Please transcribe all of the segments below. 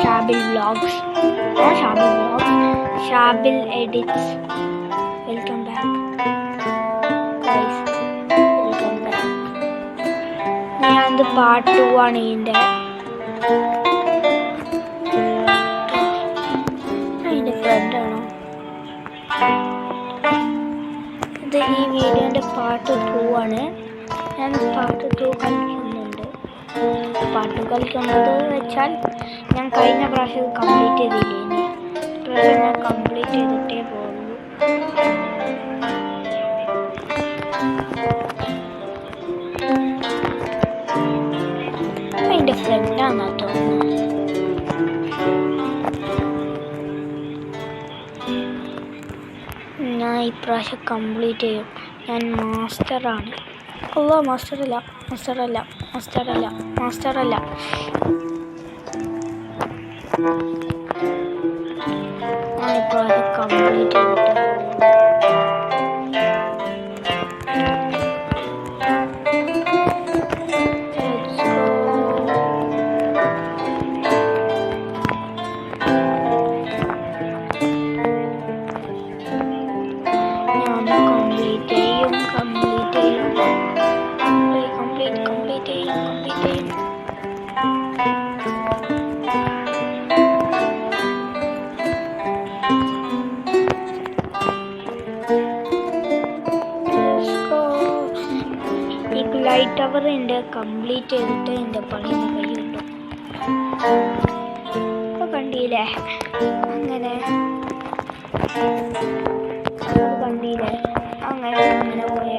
Shabil vlogs. Shabil vlogs, Shabil edits. Welcome back guys, welcome back. ഞാനത് part 2 ആണ് ഇതിൻ്റെ. അതിൻ്റെ ഫ്രണ്ടാണോ ഇത്? ഈ വീഡിയോൻ്റെ പാർട്ട് 2 ആണ്. ഞാൻ പാർട്ട് 2 കളിക്കുന്നുണ്ട്. പാർട്ട് 2 കളിക്കുന്നത് വെച്ചാൽ ഞാൻ കഴിഞ്ഞ പ്രാവശ്യം കംപ്ലീറ്റ് ചെയ്തില്ലേ, ഇനി ഇപ്രാവശ്യം ഞാൻ കംപ്ലീറ്റ് ചെയ്തിട്ടേ പോകുള്ളൂ. അതിൻ്റെ ഫ്രണ്ടാണെന്നാ തോന്നുന്നു. ഞാൻ ഇപ്രാവശ്യം കംപ്ലീറ്റ് ചെയ്യും. ഞാൻ മാസ്റ്ററാണ്. അല്ല മാസ്റ്ററല്ല. ഞാൻ ഇപ്രാവശ്യം കംപ്ലീറ്റ് ചെയ്തിട്ട് ലൈറ്റ് ടവർ ഉണ്ട്. കംപ്ലീറ്റ് ചെയ്തിട്ട് എൻ്റെ പണി കഴിയുള്ളൂ. അപ്പോൾ കണ്ടില്ലേ, അങ്ങനെ കണ്ടില്ലേ, അങ്ങനെ പോയ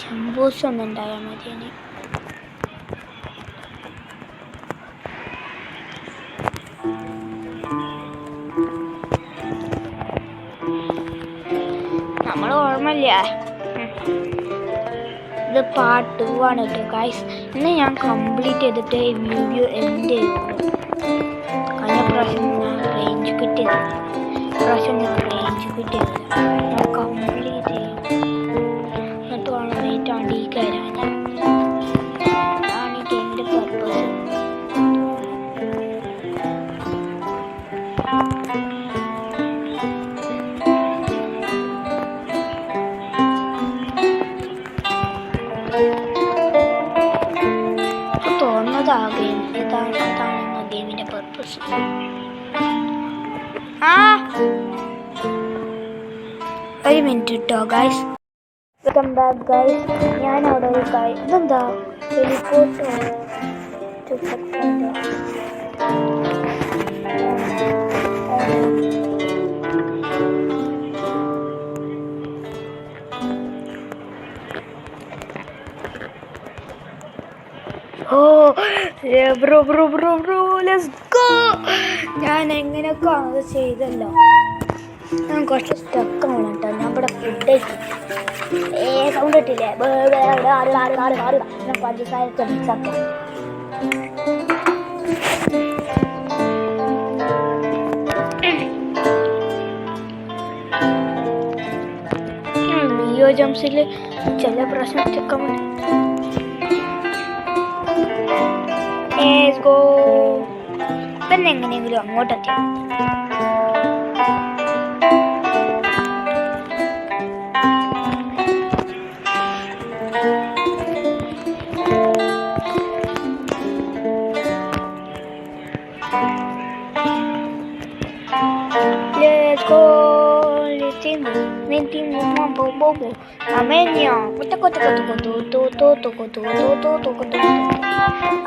ജംബൂസ് ഒന്നും ഉണ്ടായാൽ മതി. ഇനി നമ്മൾ ഓർമ്മയില്ല. ഇത് പാർട്ട് 2 ആണ് കേട്ടോ ഗൈസ്. ഇന്ന് ഞാൻ കംപ്ലീറ്റ് ചെയ്തിട്ട് ഈ വീഡിയോ എൻഡ് ചെയ്യുള്ളൂ. കഴിഞ്ഞ പ്രാവശ്യം ഞാൻ റേഞ്ച് കിട്ടിയത്, ഞാൻ കംപ്ലീറ്റ് ചെയ്യും. എന്നിട്ട് വേണം വെയിറ്റ് ആണ്ടി കയറാൻ. അതാണ് ഈ ഗെയിമിൻ്റെ പർപ്പസ്. അതാണ് ഗെയിമിൻ്റെ പർപ്പസ്. ഒരു മിനിറ്റ് കേട്ടോ ഗൈസ്. Welcome back guys. ഞാൻ അവിടെ ഒരു ഇതെന്താ ടെലിപ്പോർട്ട് ബ്രോ ലെറ്റ്സ് ഗോ. ഞാൻ എങ്ങനെയൊക്കെ അത് ചെയ്തല്ലോ. ഞാൻ കുറച്ച് സ്റ്റക്കാണ് കേട്ടോ. ഞാൻ ഇവിടെ ഫുഡ് സൗണ്ട് ഇട്ടില്ലേ, ഞാൻ പഞ്ചസാര മിക്സാക്കാം. ലിയോ ജംസിൽ ചില പ്രശ്നം ചെക്കാൻ മതി. ഇപ്പം എങ്ങനെയെങ്കിലും അങ്ങോട്ടെത്തി.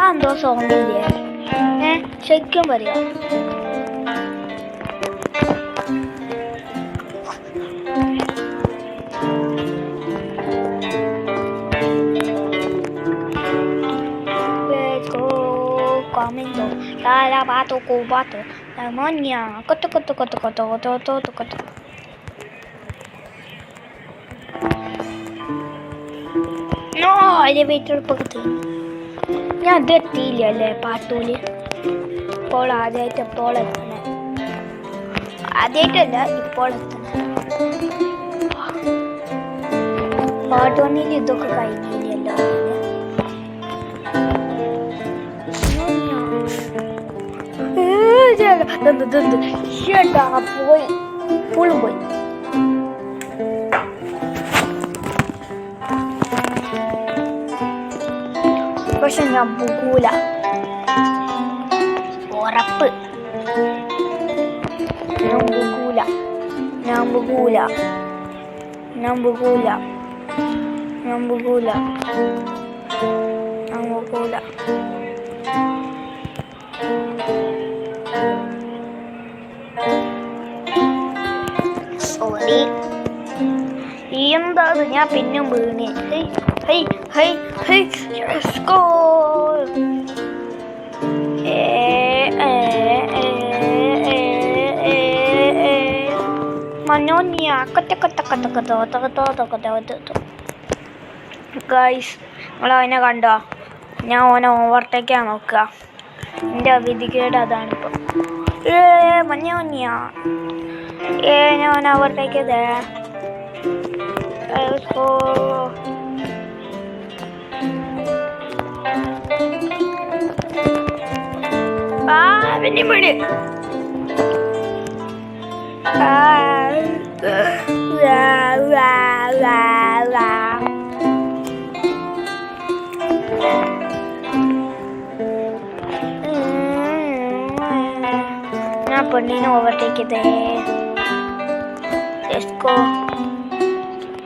എന്തോ സോങ്ങില്ലേ, ശരിക്കും പറയാ. Comento, la bato cubato, la moña, coto. No, elevator pagdating. ഞാൻ ഇത് എത്തിയില്ല അല്ലേ പാട്ടൂല്. ഇപ്പോൾ ആദ്യമായിട്ട് എപ്പോൾ എത്തണേ, ആദ്യമായിട്ടല്ല ഇപ്പോൾ എത്തണേ. പാട്ടൂണിൽ ഇതൊക്കെ കഴിഞ്ഞില്ലല്ലോ. പോയി പുളും പോയി. പക്ഷെ ഞാൻ പോകൂല, ഉറപ്പ്. ഞാൻ പോകൂല, ഞാൻ പോകൂല, ഞാൻ പോകൂല, ഞാൻ പോകൂല, ഞാൻ പോകൂല. സോറി. എന്താ ഞാൻ പിന്നും വീണേ. ഹൈ ഹൈ ഹൈ സ്കോ. മനോനിയ ഗൈസ്, നിങ്ങൾ അവനെ കണ്ടോ? ഞാൻ ഓനെ ഓവർടേക്കാൻ നോക്കുക. എൻ്റെ വിധികേട് അതാണിപ്പം. മനോനിയ ഞാൻ ഓനെ ഓവർടേക്ക് ചെയ്തേ. വെല്ലുവിളി. ഞാൻ പെണ്ണിനെ ഓവർടേക്ക് ചെയ്തേ.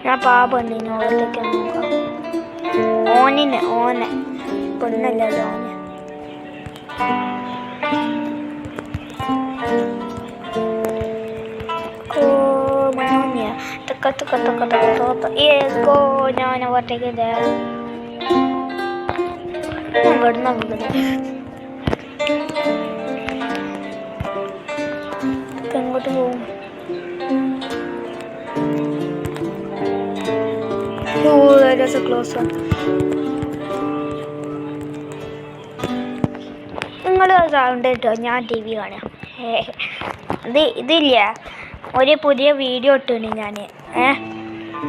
ഞാൻ പെണ്ണിനെ ഓവർടേക്ക് നോക്കാം. ഓനെ പെണ്ണല്ലല്ലോ ഓനെ. ഞാൻ ഓവർടേക്ക് ചെയ്തേ. ഇവിടുന്ന് എങ്ങോട്ട് പോകും? ക്ലോസ്. നിങ്ങൾ സൗണ്ട് കേട്ടോ, ഞാൻ ടി വി കാണാം. ഇതില്ല, ഒരു പുതിയ വീഡിയോ ഇട്ടാണ് ഞാൻ.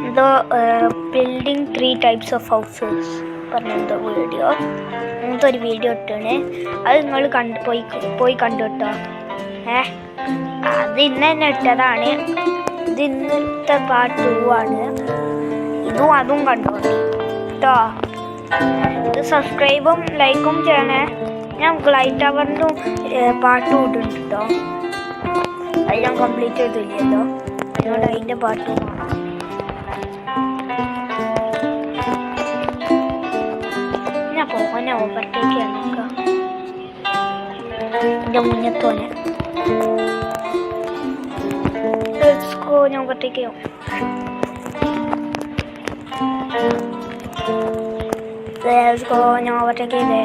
എന്തോ ബിൽഡിങ് 3 types of houses പറഞ്ഞെന്തോ വീഡിയോ, അങ്ങനത്തെ ഒരു വീഡിയോ ഇട്ടാണ്. അത് നിങ്ങൾ പോയി കണ്ടു കേട്ടോ. അത് ഇന്ന് തന്നെ ഇട്ടതാണ്. ഇത് ഇന്നത്തെ പാർട്ട് 2 ആണ്. അതും കണ്ടോട്ടെ കേട്ടോ. ഇത് സബ്സ്ക്രൈബും ലൈക്കും ചെയ്യണേ. ഞാൻ ലൈറ്റ് അവറിനും പാട്ടും ഇടുന്നുണ്ട് കേട്ടോ. അത് ഞാൻ കംപ്ലീറ്റ് ചെയ്തില്ലല്ലോ, അതുകൊണ്ട് അതിൻ്റെ പാട്ടും കാണാം. ഞാൻ പോകാൻ ഓവർടേക്ക് നോക്കാം. എൻ്റെ മുന്നത്തോനെ ഞാൻ ഓവർടേക്ക് ചെയ്യാം. Let's go. ഞാൻ ഓവർടേക്ക് ചെയ്തേ.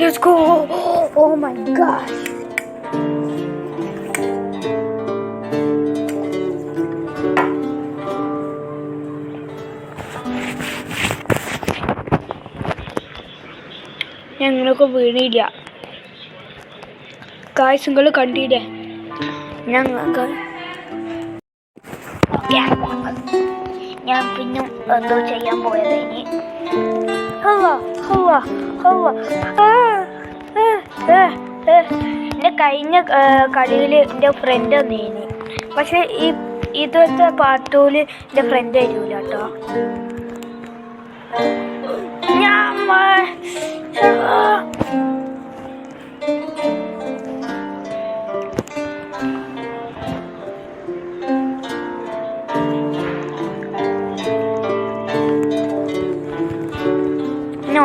Let's go. Oh my gosh. ഞങ്ങളൊക്കെ വീണില്ല. ഗായ്സ്, നിങ്ങൾ കണ്ടില്ലേ? ഞാൻ പിന്നെ എന്തോ ചെയ്യാൻ പോയത്. ഇനി എൻ്റെ കഴിഞ്ഞ കളിയിൽ എൻ്റെ ഫ്രണ്ട് വന്നേനി. പക്ഷെ ഇന്നത്തെ പാർട്ടൂല് എൻ്റെ ഫ്രണ്ട് വരില്ല കേട്ടോ.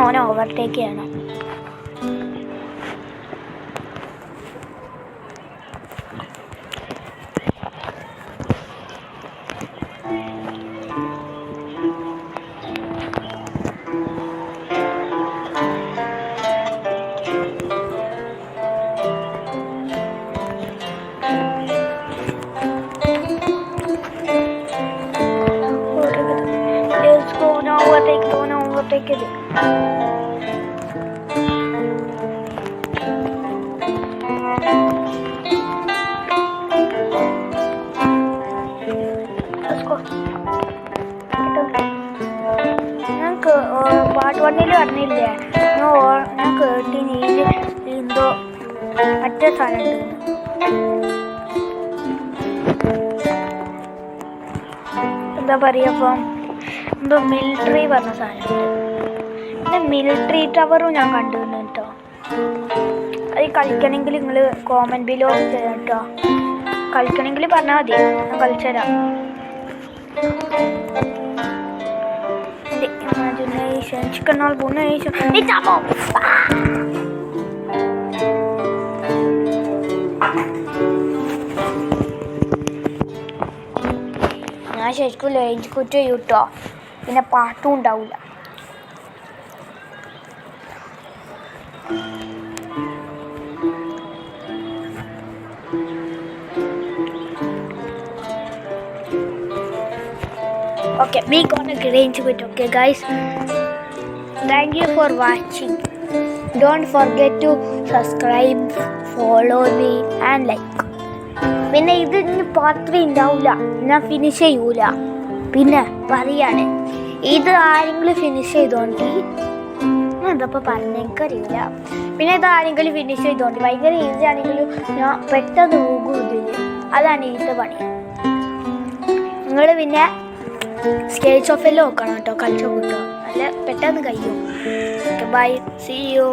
ഓനെ ഓവർടേക്ക് ചെയ്യണം. ഞങ്ങൾക്ക് പാട്ട് വണ്ണിൽ പറഞ്ഞില്ലേ ഞാൻ കേട്ടിന് എന്തോ മറ്റേ സ്ഥലം എന്താ പറയുക അപ്പം എന്തോ മിലിറ്ററി പറഞ്ഞ സാധനമുണ്ട്. പിന്നെ മിലിറ്ററി ടവറും ഞാൻ കണ്ടിരുന്നു കേട്ടോ. അത് കളിക്കണമെങ്കിൽ നിങ്ങൾ കോമൻറ്റ് ബിലോ ചെയ്യാം കേട്ടോ. കളിക്കണമെങ്കിൽ പറഞ്ഞാൽ മതി, ഞാൻ കളിച്ചുതരാം. Imagination, chicken albonation. It's a bomb. ഞാൻ ശരിക്കും ലേഞ്ച് കുറ്റ ചെയ്യൂട്ടോ, പിന്നെ പാട്ടും ഉണ്ടാവില്ല. Okay, we gonna arrange it. Okay guys, thank you for watching. Don't forget to subscribe, follow me and like. പിന്നെ ഇത് ഇനി പാർട്ട് 3 ഉണ്ടാവില്ല, ഞാൻ ഫിനിഷ് ചെയ്യൂല. പിന്നെ പറയാണ്, ഇത് ആരെങ്കിലും ഫിനിഷ് ചെയ്തോണ്ട് എന്തപ്പോൾ പറഞ്ഞ എനിക്കറിയില്ല. പിന്നെ ഇത് ആരെങ്കിലും ഫിനിഷ് ചെയ്തോണ്ട് ഭയങ്കര ഈസി ആണെങ്കിലും ഞാൻ പെട്ടെന്ന് പോകും ഇതിൽ. അതാണ് ഇതിൻ്റെ പണി. നിങ്ങൾ പിന്നെ സ്കെച്ച് ഓഫ് എല്ലാം നോക്കണം കേട്ടോ, കളിച്ചോ കിട്ടോ, നല്ല പെട്ടെന്ന് കഴിയും. Bye, see U.